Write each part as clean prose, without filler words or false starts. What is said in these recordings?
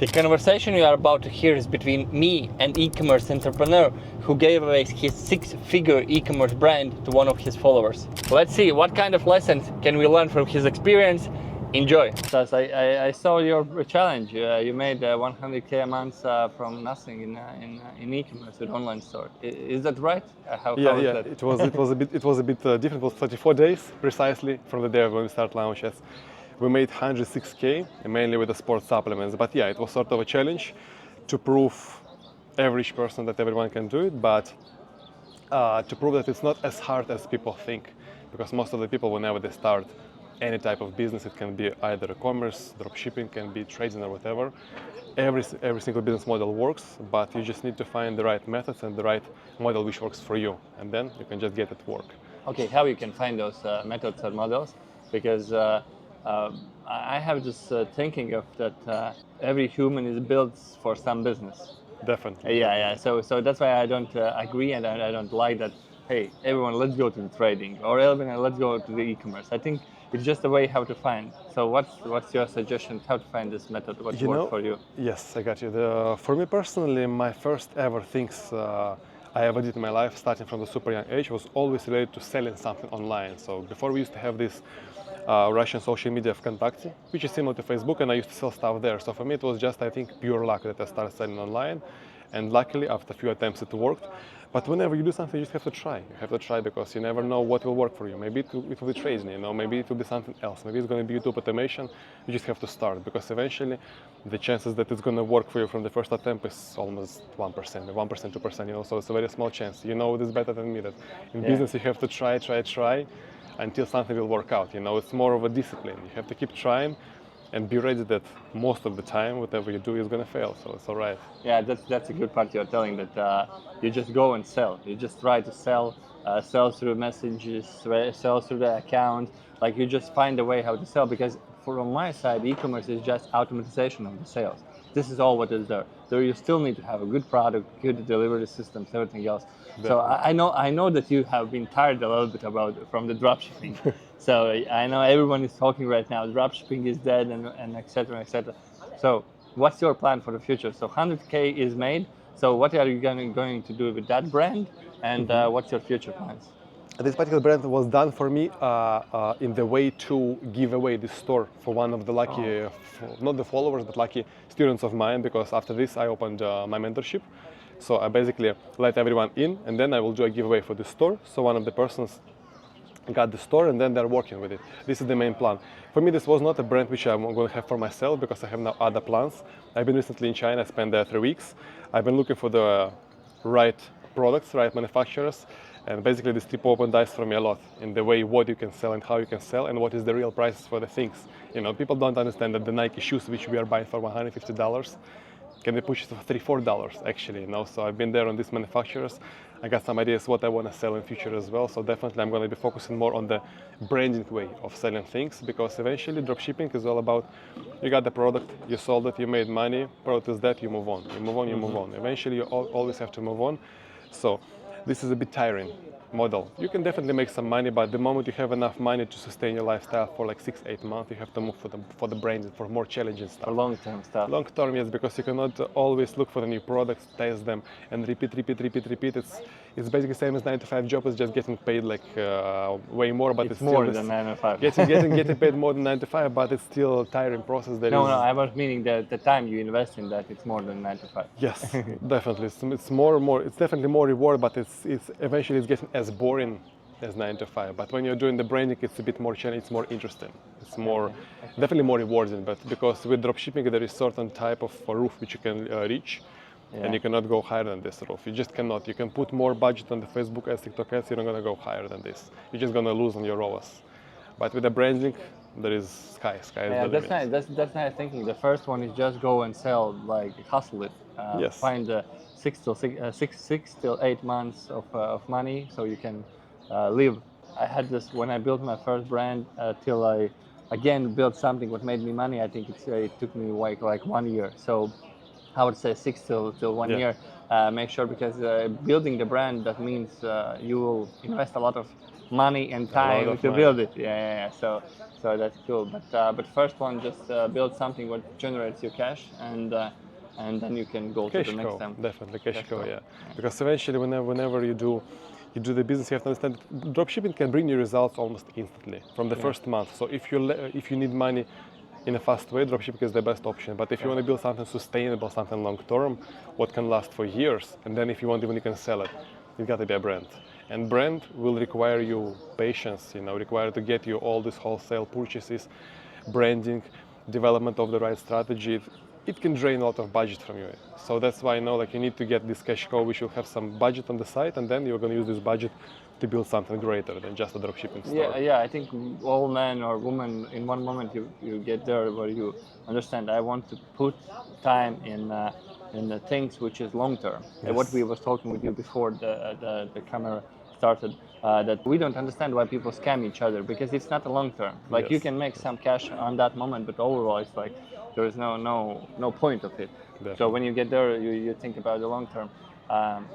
The conversation you are about to hear is between me and e-commerce entrepreneur who gave away his six-figure e-commerce brand to one of his followers. Let's see what kind of lessons can we learn from his experience. Enjoy. Stas, I saw your challenge. You made 100K a month from nothing in e-commerce with online store. Is that right? How is that? It was a bit different. It was 34 days precisely from the day when we start launches. We made 106K, mainly with the sports supplements. But yeah, it was sort of a challenge to prove average person that everyone can do it, but to prove that it's not as hard as people think. Because most of the people, whenever they start any type of business, it can be either e-commerce, dropshipping, can be trading or whatever. Every single business model works, but you just need to find the right methods and the right model which works for you, and then you can just get it to work. Okay, how you can find those methods or models? Because I have this thinking of that every human is built for some business. Definitely. Yeah. So that's why I don't agree, and I don't like that. Hey, everyone, let's go to the trading, or everyone, let's go to the e-commerce. I think it's just a way how to find. So what's your suggestion? How to find this method? What works for you? Yes, I got you. For me personally, my first ever things I ever did in my life, starting from the super young age, was always related to selling something online. So before we used to have this Russian social media Vkontakte, which is similar to Facebook, and I used to sell stuff there. So for me, it was just, I think, pure luck that I started selling online. And luckily, after a few attempts, it worked. But whenever you do something, you just have to try. You have to try because you never know what will work for you. Maybe it will be trading, maybe it will be something else. Maybe it's going to be YouTube automation. You just have to start because eventually the chances that it's going to work for you from the first attempt is almost 1%, 1%, 2%, so it's a very small chance. You know this better than me that in business you have to try until something will work out. It's more of a discipline. You have to keep trying and be ready that most of the time, whatever you do is going to fail, so it's all right. Yeah, that's a good part you're telling, that you just go and sell. You just try to sell through messages, sell through the account. Like you just find a way how to sell, because from my side, e-commerce is just automatization of the sales. This is all what is there. So you still need to have a good product, good delivery systems, everything else. Definitely. So I know that you have been tired a little bit from the dropshipping. So I know everyone is talking right now, dropshipping is dead and et cetera, et cetera. So what's your plan for the future? So 100K is made. So what are you going to do with that brand? And what's your future plans? This particular brand was done for me in the way to give away this store for one of the lucky, not the followers, but lucky students of mine, because after this I opened my mentorship. So I basically let everyone in, and then I will do a giveaway for the store. So one of the persons got the store, and then they're working with it. This is the main plan. For me, this was not a brand which I'm going to have for myself, because I have now other plans. I've been recently in China, I spent there 3 weeks. I've been looking for the right products, right manufacturers, and basically this trip opened eyes for me a lot in the way what you can sell and how you can sell and what is the real prices for the things. People don't understand that the Nike shoes which we are buying for $150 can be pushed for $3-4 actually, So I've been there on these manufacturers. I got some ideas what I want to sell in future as well. So definitely I'm going to be focusing more on the branding way of selling things, because eventually dropshipping is all about you got the product, you sold it, you made money, product is dead, you move on. You move on. Eventually you always have to move on. So this is a bit tiring model. You can definitely make some money, but the moment you have enough money to sustain your lifestyle for like 6-8 months, you have to move for the branding, for more challenging stuff. For long-term stuff. Long-term, yes, because you cannot always look for the new products, test them, and repeat. It's basically same as 9-to-5 job. It's just getting paid like way more, but it's more still than 9 to 5. getting paid more than 9-to-5, but it's still a tiring process. No, I was meaning that the time you invest in that, it's more than 9 to 5. Yes, definitely. It's more. It's definitely more reward, but it's eventually it's getting as boring as 9 to 5. But when you're doing the branding, it's a bit more challenging. It's more interesting. It's more definitely more rewarding. But because with dropshipping, there is certain type of roof which you can reach. Yeah. And you cannot go higher than this roof. You just cannot. You can put more budget on the Facebook ads, TikTok ads, you're not going to go higher than this. You're just going to lose on your ROAS. But with the branding, there is sky is the limit. That's nice thinking. The first one is just go and sell, like hustle it. Yes. Find 6 till 8 months of money so you can live. I had this when I built my first brand till I again built something what made me money. I think it took me like 1 year. So I would say 6 till 1 year. Make sure, because building the brand, that means you will invest a lot of money and lot time of to money. build it. Yeah. So that's cool. But first one, just build something what generates you cash, and then you can go to the Cash next cow, time. definitely cash cow, Cow. yeah. Because eventually, whenever you do the business, you have to understand dropshipping can bring you results almost instantly from the first month. So if you need money in a fast way, dropshipping is the best option. But if you want to build something sustainable, something long term, what can last for years, and then if you want, even you can sell it, it's got to be a brand. And brand will require you patience, require to get you all these wholesale purchases, branding, development of the right strategy. It can drain a lot of budget from you. So that's why like you need to get this cash cow, which will have some budget on the side, and then you're going to use this budget to build something greater than just a dropshipping store. Yeah. I think all men or women in one moment you get there where you understand I want to put time in the things which is long term. And what Yes. we was talking with you before the camera started, that we don't understand why people scam each other because it's not a long term. Like you Yes. can make some cash on that moment, but overall it's like there is no point of it. So Definitely. when you get there, you think about the long term.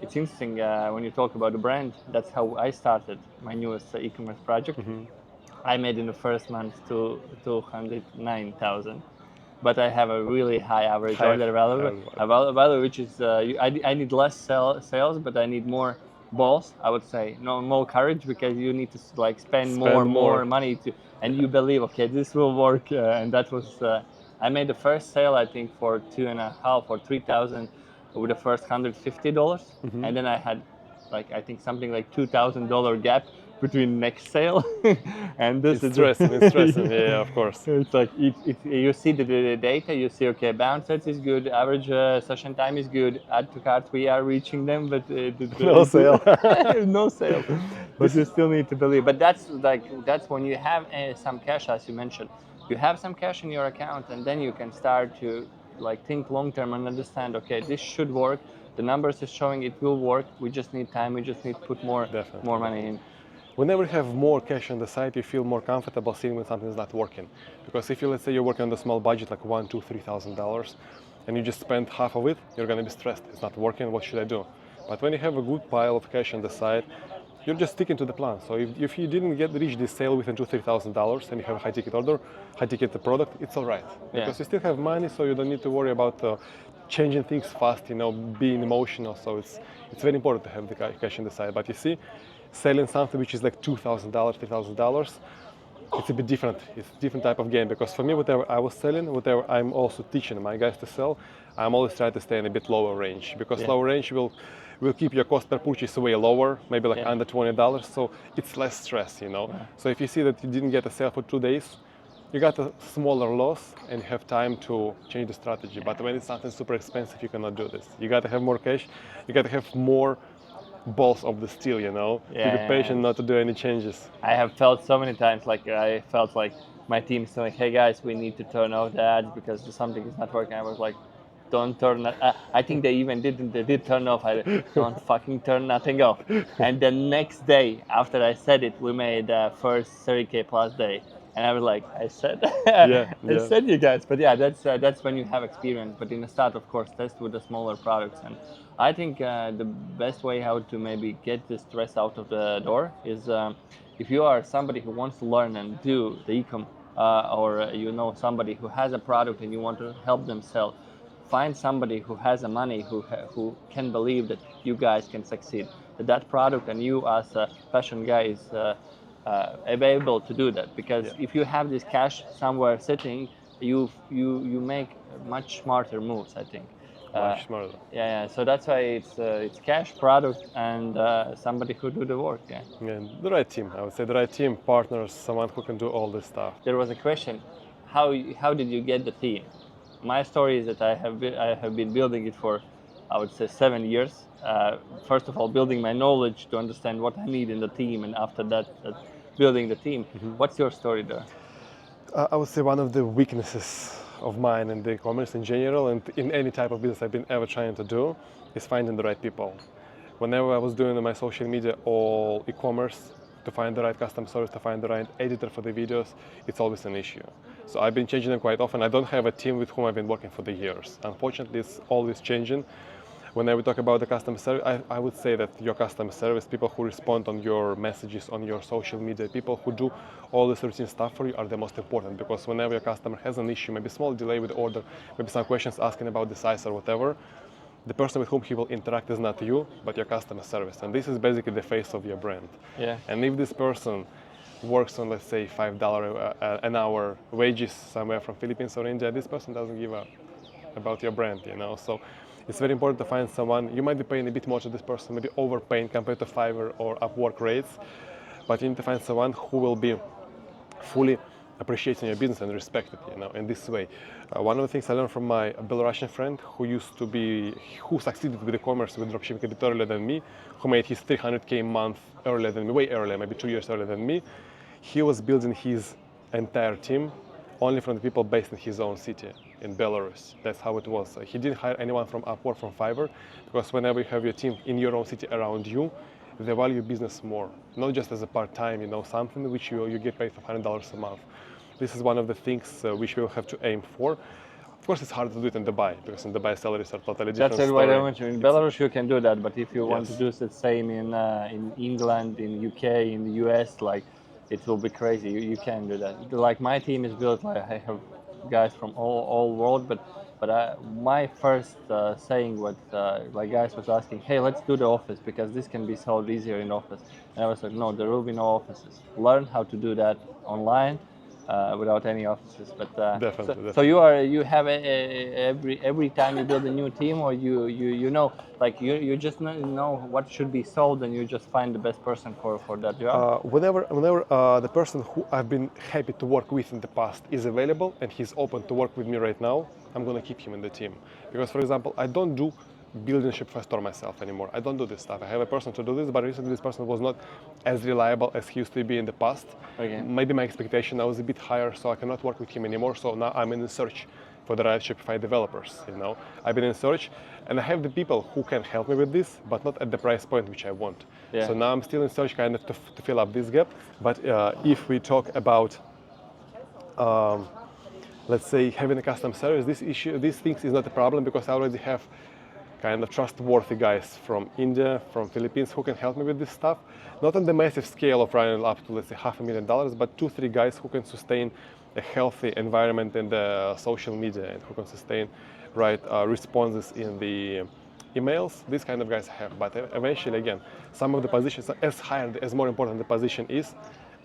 It's interesting when you talk about the brand. That's how I started my newest e-commerce project. I made in the first month to 209,000, but I have a really high average order value, which is I need less sales, but I need more balls. I would say no more courage because you need to like spend more money to, and you believe okay this will work, and that was. I made the first sale I think for 2.5 or 3,000 with the first $150, and then I had like I think something like $2,000 gap between next sale and this It's is stressing. It's stressing. Yeah, of course. it's like you see the data, you see okay bounce rates is good, average session time is good, add to cart we are reaching them, but No sale. no sale, but you still need to believe. But that's when you have some cash, as you mentioned, you have some cash in your account, and then you can start to like think long term and understand okay this should work, the numbers is showing it will work, we just need time, we just need to put more Definitely. money in. Whenever you have more cash on the side, you feel more comfortable seeing when something is not working. Because if you, let's say, you're working on a small budget, like $1, $2, $3,000, and you just spend half of it, you're gonna be stressed. It's not working. What should I do? But when you have a good pile of cash on the side, you're just sticking to the plan. So if you didn't reach this sale within $2, $3,000 and you have a high ticket order, high ticket product, it's all right because you still have money, so you don't need to worry about changing things fast. Being emotional. So it's very important to have the cash on the side. But you see, selling something which is like $2,000, $3,000, it's a bit different. It's a different type of game because for me, whatever I was selling, whatever I'm also teaching my guys to sell, I'm always trying to stay in a bit lower range because lower range will keep your cost per purchase way lower, maybe like under $20, so it's less stress. So if you see that you didn't get a sale for 2 days, you got a smaller loss and you have time to change the strategy. But when it's something super expensive, you cannot do this. You got to have more cash. You got to have more balls of the steel, to be patient, not to do any changes. I have felt so many times like I felt like my team is telling, hey guys, we need to turn off the ads because something is not working. I was like, don't turn it. I think they even didn't. They did turn off. I don't fucking turn nothing off. And the next day after I said it, we made first 30K plus day. And I was like, I said, I said you guys. But yeah, that's when you have experience. But in the start, of course, test with the smaller products. And I think the best way how to maybe get the stress out of the door is if you are somebody who wants to learn and do the e-com, or somebody who has a product and you want to help them sell. Find somebody who has the money, who can believe that you guys can succeed. That product and you as a passion guy is able to do that. Because if you have this cash somewhere sitting, you make much smarter moves, I think. Much smarter. So that's why it's cash, product, and somebody who do the work. And the right team, I would say, the right team, partners, someone who can do all this stuff. There was a question, how did you get the team? My story is that I have been building it for, I would say, 7 years. First of all, building my knowledge to understand what I need in the team, and after that, building the team. What's your story there? I would say one of the weaknesses of mine in the e-commerce in general and in any type of business I've been ever trying to do is finding the right people. Whenever I was doing my social media or e-commerce, to find the right customer service, to find the right editor for the videos, it's always an issue. So I've been changing them quite often. I don't have a team with whom I've been working for the years. Unfortunately, it's always changing. Whenever we talk about the customer service, I would say that your customer service, people who respond on your messages, on your social media, people who do all this routine stuff for you are the most important, because whenever your customer has an issue, maybe small delay with the order, maybe some questions asking about the size or whatever, the person with whom he will interact is not you, but your customer service. And this is basically the face of your brand. Yeah. And if this person works on, let's say, $5 an hour wages somewhere from Philippines or India, this person doesn't give a about your brand, you know. So it's very important to find someone. You might be paying a bit more to this person, maybe overpaying compared to Fiverr or Upwork rates, but you need to find someone who will be fully appreciating your business and respect it, you know, in this way. One of the things I learned from my Belarusian friend who succeeded with e-commerce, with dropshipping a bit earlier than me, who made his 300K month earlier than me, way earlier, maybe 2 years earlier than me. He was building his entire team only from the people based in his own city, in Belarus. That's how it was. He didn't hire anyone from Upwork, from Fiverr, because whenever you have your team in your own city around you, they value business more, not just as a part-time, you know, something which you get paid $500 a month. This is one of the things which we will have to aim for. Of course, it's hard to do it in Dubai, because in Dubai salaries are totally different. That's what I mentioned. In Belarus, you can do that, but if you want to Yes. do the same in England, in UK, in the US, like it will be crazy. You can't do that. Like my team is built. Like I have guys from all world, but my first saying what like guys was asking, hey, let's do the office because this can be solved easier in office. And I was like, no, there will be no offices. Learn how to do that online. Without any offices, but Definitely. so you have every time you build a new team, or you know, like you just know what should be sold, and you just find the best person for that job. Whenever the person who I've been happy to work with in the past is available and he's open to work with me right now, I'm gonna keep him in the team. Because, for example, I don't do building Shopify store myself anymore. I don't do this stuff. I have a person to do this, but recently this person was not as reliable as he used to be in the past. Okay. Maybe my expectation now is a bit higher, so I cannot work with him anymore. So now I'm in search for the right Shopify developers. You know, I've been in search, and I have the people who can help me with this, but not at the price point which I want. Yeah. So now I'm still in search, kind of to fill up this gap. But if we talk about let's say having a custom service, these things is not a problem, because I already have kind of trustworthy guys from India, from Philippines, who can help me with this stuff. Not on the massive scale of running up to, let's say, $500,000, but 2-3 guys who can sustain a healthy environment in the social media and who can sustain right responses in the emails. These kind of guys I have. But eventually, again, some of the positions, as more important the position is,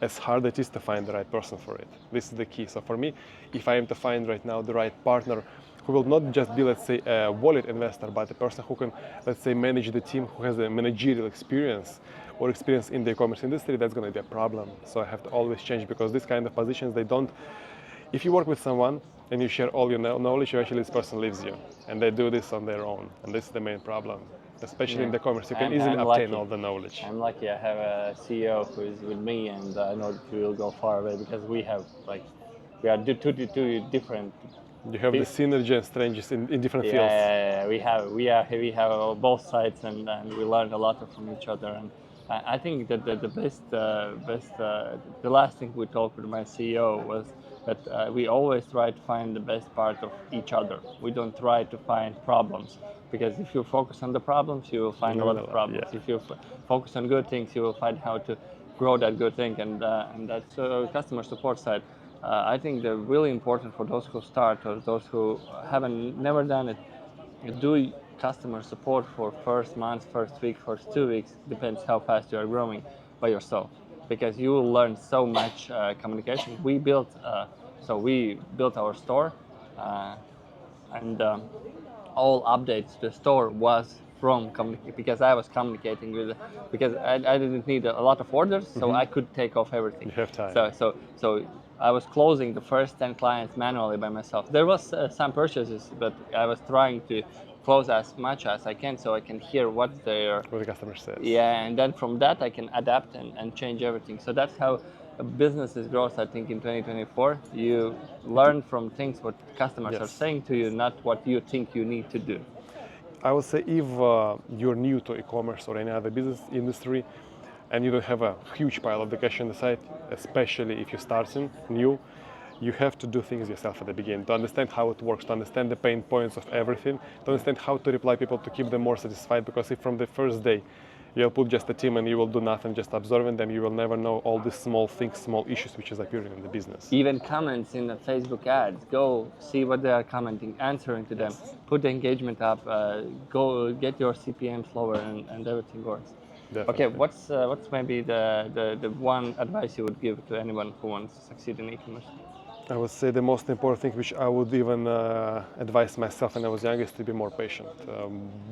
as hard it is to find the right person for it. This is the key. So for me, if I am to find right now the right partner who will not just be, let's say, a wallet investor, but a person who can, let's say, manage the team, who has a managerial experience or experience in the e-commerce industry, that's going to be a problem. So I have to always change, because these kind of positions, they don't, if you work with someone and you share all your knowledge, eventually this person leaves you, and they do this on their own. And this is the main problem, especially in the commerce. You can easily obtain all the knowledge. I'm lucky I have a CEO who is with me, and I know that we will go far away, because we are two different. You have the synergy and strengths in different fields. Yeah, we have both sides, and we learn a lot from each other. And I think that the best, the last thing we talked with my CEO was that we always try to find the best part of each other. We don't try to find problems, because if you focus on the problems, you will find a lot of problems. Yeah. If you focus on good things, you will find how to grow that good thing, and that's customer support side. I think they're really important for those who start, or those who never done it. Do customer support for first month, first week, first 2 weeks, depends how fast you are growing, by yourself, because you will learn so much communication. We built our store, and all updates to the store was from because I was communicating with, because I didn't need a lot of orders, so I could take off everything. You have time. So I was closing the first 10 clients manually by myself. There was some purchases, but I was trying to close as much as I can, so I can hear what the customer says. Yeah, and then from that I can adapt and change everything. So that's how a business grows, I think, in 2024. You learn from things what customers are saying to you, not what you think you need to do. I would say if you're new to e-commerce or any other business industry, and you don't have a huge pile of the cash on the side, especially if you're starting new, you have to do things yourself at the beginning to understand how it works, to understand the pain points of everything, to understand how to reply people to keep them more satisfied. Because if from the first day you'll put just a team and you will do nothing, just observing them, you will never know all these small things, small issues which is appearing in the business. Even comments in the Facebook ads, go see what they are commenting, answering to them, put the engagement up, go get your CPMs lower, and everything works. Definitely. Okay, what's maybe the one advice you would give to anyone who wants to succeed in e-commerce? I would say the most important thing, which I would even advise myself when I was young, is to be more patient.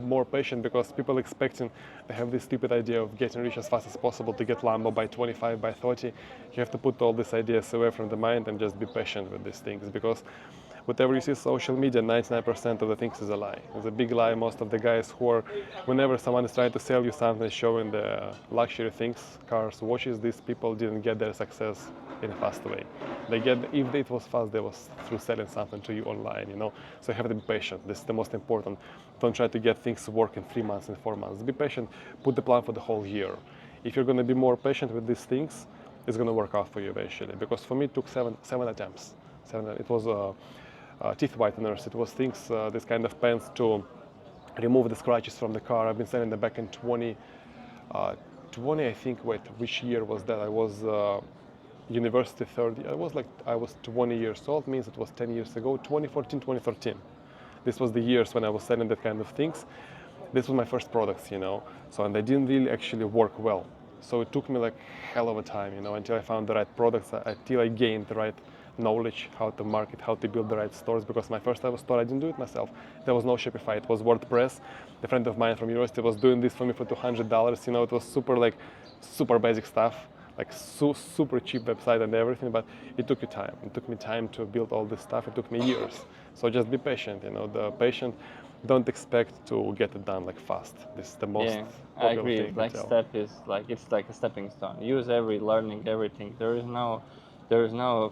More patient because people expecting, they have this stupid idea of getting rich as fast as possible to get Lambo by 25, by 30. You have to put all these ideas away from the mind and just be patient with these things, because whatever you see social media, 99% of the things is a lie. It's a big lie. Most of the guys who are, whenever someone is trying to sell you something, showing the luxury things, cars, watches, these people didn't get their success in a fast way. They get, if it was fast, they was through selling something to you online, you know. So you have to be patient. This is the most important. Don't try to get things to work in 3 months and 4 months. Be patient. Put the plan for the whole year. If you're going to be more patient with these things, it's going to work out for you eventually. Because for me, it took seven attempts. It was teeth whiteners. It was things, this kind of pens to remove the scratches from the car. I've been selling them back in 20, I think. Wait, which year was that? I was university third year. I was 20 years old, means it was 10 years ago, 2014, 2013. This was the years when I was selling that kind of things. This was my first products, you know. So, and they didn't really actually work well. So it took me like hell of a time, you know, until I found the right products, until I gained the right knowledge, how to market, how to build the right stores. Because my first ever store, I didn't do it myself. There was no Shopify, it was WordPress. A friend of mine from university was doing this for me for $200. You know, it was super basic stuff, like super cheap website and everything, but it took you time. It took me time to build all this stuff. It took me years. So just be patient, you know, the patient. Don't expect to get it done like fast. This is the most I popular agree. thing. Like step is like, it's like a stepping stone. Use every learning, everything. There is no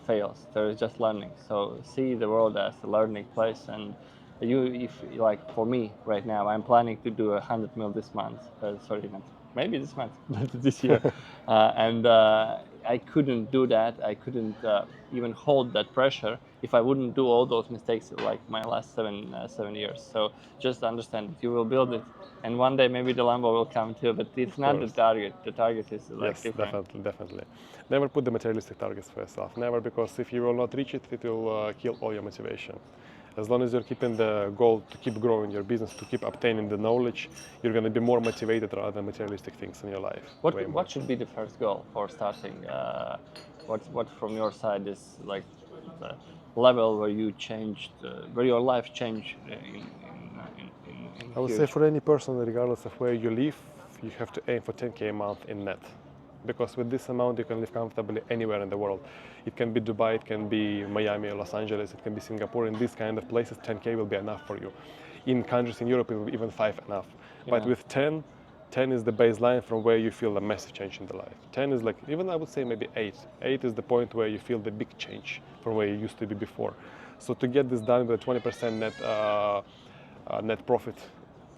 fails. There is just learning. So see the world as a learning place. And if like for me right now, I'm planning to do 100 mil this month. Sorry, not maybe this month, but this year. I couldn't do that. I couldn't even hold that pressure if I wouldn't do all those mistakes like my last 7 years. So just understand that you will build it, and one day maybe the Lambo will come too. But it's not the target. The target is like yes, different. definitely. Never put the materialistic targets for yourself. Never, because if you will not reach it, it will kill all your motivation. As long as you're keeping the goal to keep growing your business, to keep obtaining the knowledge, you're going to be more motivated rather than materialistic things in your life. What should be the first goal for starting? What from your side is like the level where you changed, where your life changed in I would huge? say for any person, regardless of where you live, you have to aim for 10K a month in net. Because with this amount, you can live comfortably anywhere in the world. It can be Dubai, it can be Miami or Los Angeles, it can be Singapore. In these kind of places, 10K will be enough for you. In countries in Europe, it will be even 5 enough. But with 10 is the baseline from where you feel a massive change in the life. 10 is like, even I would say maybe 8. 8 is the point where you feel the big change from where you used to be before. So to get this done with a 20% net profit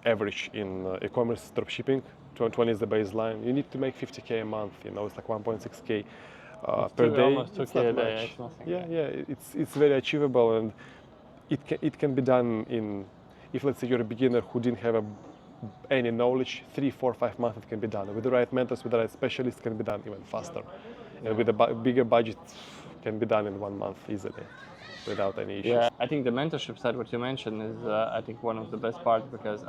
average in e-commerce dropshipping, 20 is the baseline. You need to make 50K a month. You know, it's like 1.6K per day. Almost 2K it's not a day. much. It's nothing. Yeah. It's very achievable, and it can be done in, if let's say you're a beginner who didn't have any knowledge, 3, 4, 5 months it can be done. With the right mentors, with the right specialists, it can be done even faster. And with a bigger budget, can be done in 1 month easily, without any issues. Yeah, I think the mentorship side, what you mentioned, is I think one of the best parts, because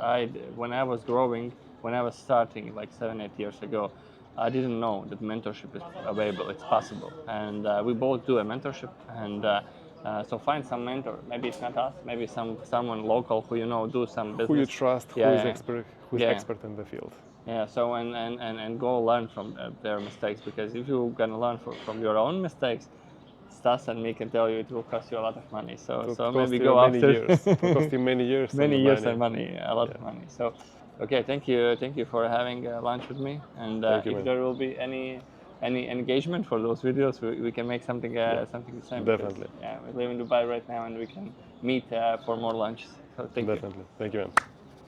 when I was growing, when I was starting like 7, 8 years ago, I didn't know that mentorship is available. It's possible, and we both do a mentorship, and so find some mentor. Maybe it's not us. Maybe someone local who you know do some business. Who you trust, who is expert in the field. Yeah. So and go learn from their mistakes, because if you're gonna learn from your own mistakes, Stas and me can tell you it will cost you a lot of money. So maybe go after. Years. It will cost you many years. Many years and money, a lot of money. So, okay, thank you for having lunch with me. And if there will be any engagement for those videos, we can make something something the same. Definitely. Because, we live in Dubai right now, and we can meet for more lunches. So thank you. Definitely. Thank you, man.